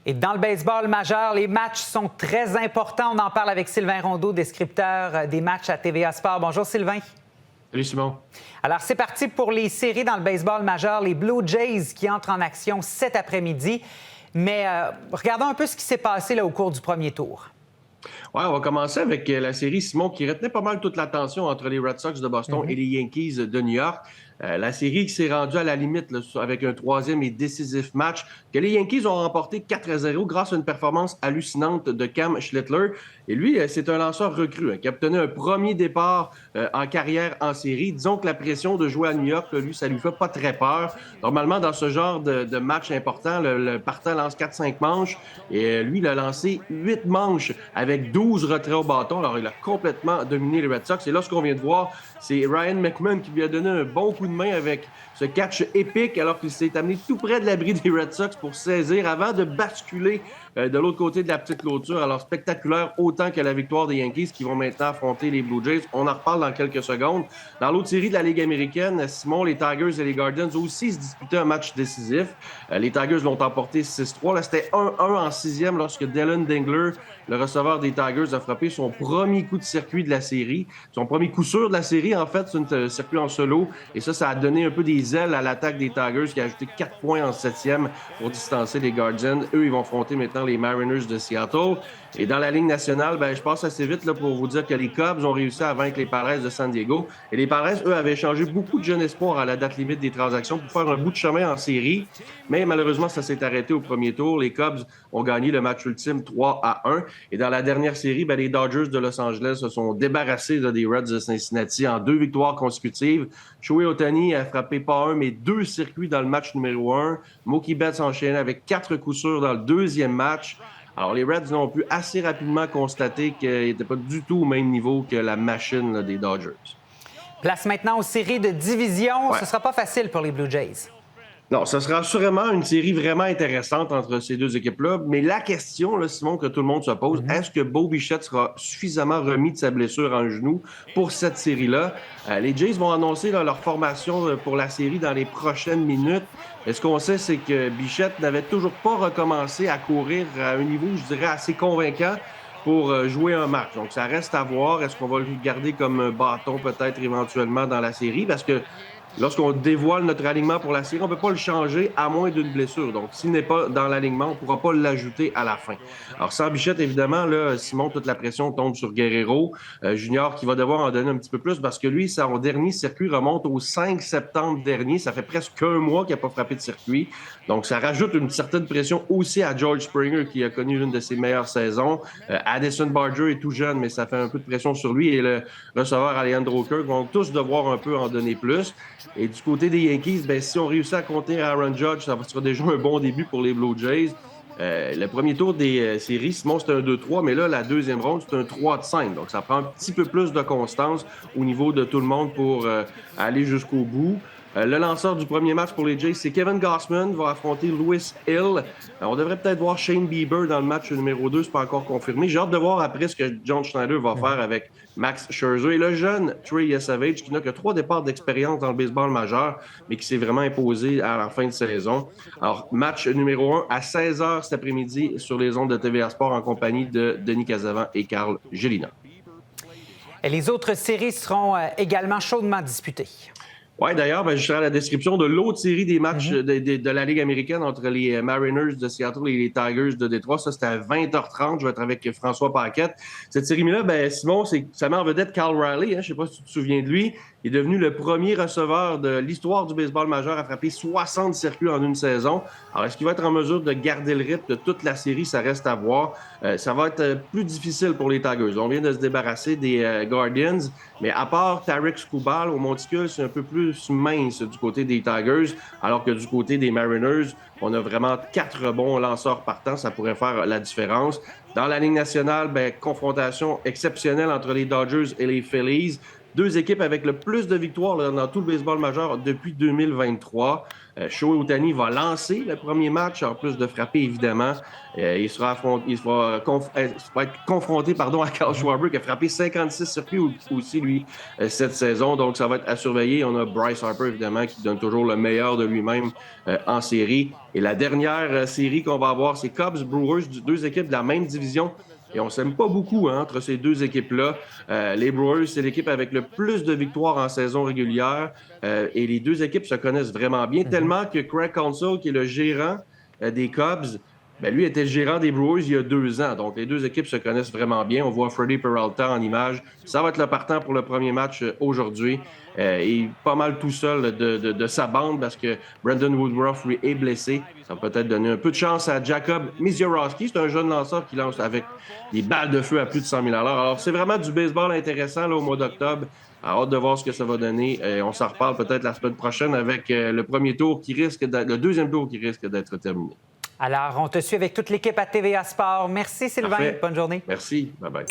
Et dans le baseball majeur, les matchs sont très importants. On en parle avec Sylvain Rondeau, descripteur des matchs à TVA Sport. Bonjour Sylvain. Salut Simon. Alors c'est parti pour les séries dans le baseball majeur. Les Blue Jays qui entrent en action cet après-midi. Mais regardons un peu ce qui s'est passé là, au cours du premier tour. Ouais, on va commencer avec la série, Simon, qui retenait pas mal toute l'attention entre les Red Sox de Boston et les Yankees de New York. La série qui s'est rendue à la limite là, avec un troisième et décisif match que les Yankees ont remporté 4-0 grâce à une performance hallucinante de Cam Schlittler. Et lui, c'est un lanceur recru qui a obtenu un premier départ en carrière en série. Disons que la pression de jouer à New York, là, lui, ça lui fait pas très peur. Normalement, dans ce genre de match important, le partant lance 4-5 manches et lui, il a lancé 8 manches avec 12 retraits au bâton. Alors, il a complètement dominé les Red Sox. Et là, ce qu'on vient de voir, c'est Ryan McMahon qui lui a donné un bon coup de main avec ce catch épique alors qu'il s'est amené tout près de l'abri des Red Sox pour saisir avant de basculer de l'autre côté de la petite clôture. Alors, spectaculaire autant que la victoire des Yankees qui vont maintenant affronter les Blue Jays. On en reparle dans quelques secondes. Dans l'autre série de la Ligue américaine, Simon, les Tigers et les Guardians aussi se disputaient un match décisif. Les Tigers l'ont emporté 6-3. Là, c'était 1-1 en sixième lorsque Dillon Dingler, le receveur des Tigers, a frappé son premier coup de circuit de la série. Son premier coup sûr de la série, en fait, c'est un circuit en solo. Et ça a donné un peu des ailes à l'attaque des Tigers qui a ajouté 4 points en septième pour distancer les Guardians. Eux, ils vont affronter maintenant les Mariners de Seattle. Et dans la Ligue nationale, je passe assez vite là, pour vous dire que les Cubs ont réussi à vaincre les Padres de San Diego. Et les Padres, eux, avaient échangé beaucoup de jeunes espoirs à la date limite des transactions pour faire un bout de chemin en série. Mais malheureusement, ça s'est arrêté au premier tour. Les Cubs ont gagné le match ultime 3-1. Et dans la dernière série, les Dodgers de Los Angeles se sont débarrassés des Reds de Cincinnati en 2 victoires consécutives. Shohei Ohtani a frappé pas un, mais 2 circuits dans le match numéro 1. Mookie Betts enchaînait avec 4 coups sûrs dans le deuxième match. Alors, les Reds ont pu assez rapidement constater qu'ils n'étaient pas du tout au même niveau que la machine là, des Dodgers. Place maintenant aux séries de division. Ouais. Ce ne sera pas facile pour les Blue Jays. Non, ce sera sûrement une série vraiment intéressante entre ces deux équipes-là. Mais la question, là, Simon, que tout le monde se pose, est-ce que Bo Bichette sera suffisamment remis de sa blessure en genou pour cette série-là? Les Jays vont annoncer là, leur formation pour la série dans les prochaines minutes. Et ce qu'on sait, c'est que Bichette n'avait toujours pas recommencé à courir à un niveau, je dirais, assez convaincant pour jouer un match. Donc, ça reste à voir. Est-ce qu'on va le garder comme un bâton peut-être éventuellement dans la série? Parce que lorsqu'on dévoile notre alignement pour la série, on ne peut pas le changer à moins d'une blessure. Donc, s'il n'est pas dans l'alignement, on ne pourra pas l'ajouter à la fin. Alors, sans Bichette, évidemment, là, Simon, toute la pression tombe sur Guerrero Junior qui va devoir en donner un petit peu plus parce que lui, son dernier circuit remonte au 5 septembre dernier. Ça fait presque un mois qu'il n'a pas frappé de circuit. Donc, ça rajoute une certaine pression aussi à George Springer qui a connu l'une de ses meilleures saisons. Addison Barger est tout jeune, mais ça fait un peu de pression sur lui et le receveur Alejandro Kirk vont tous devoir un peu en donner plus. Et du côté des Yankees, si on réussit à contenir Aaron Judge, ça sera déjà un bon début pour les Blue Jays. Le premier tour des séries, Simon, c'était un 2-3, mais là, la deuxième ronde, c'est un 3-5. Donc, ça prend un petit peu plus de constance au niveau de tout le monde pour aller jusqu'au bout. Le lanceur du premier match pour les Jays, c'est Kevin Gausman, va affronter Louis Hill. On devrait peut-être voir Shane Bieber dans le match numéro 2, c'est pas encore confirmé. J'ai hâte de voir après ce que John Schneider va faire avec Max Scherzer. Et le jeune Trey Yesavage, qui n'a que 3 départs d'expérience dans le baseball majeur, mais qui s'est vraiment imposé à la fin de saison. Alors, match numéro 1 à 16h cet après-midi sur les ondes de TVA Sport en compagnie de Denis Casavant et Carl Gélina. Et les autres séries seront également chaudement disputées. Oui, d'ailleurs, je serai à la description de l'autre série des matchs de la Ligue américaine entre les Mariners de Seattle et les Tigers de Détroit. Ça, c'était à 20h30. Je vais être avec François Paquette. Cette série-là, Simon, ça met en vedette Cal Riley. Je ne sais pas si tu te souviens de lui. Il est devenu le premier receveur de l'histoire du baseball majeur à frapper 60 circuits en une saison. Alors, est-ce qu'il va être en mesure de garder le rythme de toute la série? Ça reste à voir. Ça va être plus difficile pour les Tigers. On vient de se débarrasser des Guardians, mais à part Tarik Skubal au monticule, c'est un peu plus mince du côté des Tigers, alors que du côté des Mariners, on a vraiment 4 bons lanceurs partants. Ça pourrait faire la différence. Dans la Ligue nationale, confrontation exceptionnelle entre les Dodgers et les Phillies. deux équipes avec le plus de victoires là, dans tout le baseball majeur depuis 2023. Shohei Ohtani va lancer le premier match, en plus de frapper, évidemment. Il va être confronté à Kyle Schwarber, qui a frappé 56 circuits aussi, lui, cette saison. Donc, ça va être à surveiller. On a Bryce Harper, évidemment, qui donne toujours le meilleur de lui-même en série. Et la dernière série qu'on va avoir, c'est Cubs-Brewers, deux équipes de la même division. Et on ne s'aime pas beaucoup entre ces deux équipes-là. Les Brewers, c'est l'équipe avec le plus de victoires en saison régulière. Et les deux équipes se connaissent vraiment bien, tellement que Craig Counsell, qui est le gérant des Cubs, lui était le gérant des Brewers il y a 2 ans. Donc, les deux équipes se connaissent vraiment bien. On voit Freddie Peralta en image. Ça va être le partant pour le premier match aujourd'hui. Il est pas mal tout seul de sa bande parce que Brandon Woodruff, lui, est blessé. Ça va peut-être donner un peu de chance à Jacob Misiorowski. C'est un jeune lanceur qui lance avec des balles de feu à plus de 100 000 $. Alors, c'est vraiment du baseball intéressant là, au mois d'octobre. Hâte de voir ce que ça va donner. On s'en reparle peut-être la semaine prochaine avec le deuxième tour qui risque d'être terminé. Alors, on te suit avec toute l'équipe à TVA Sport. Merci, Sylvain. Parfait. Bonne journée. Merci. Bye-bye.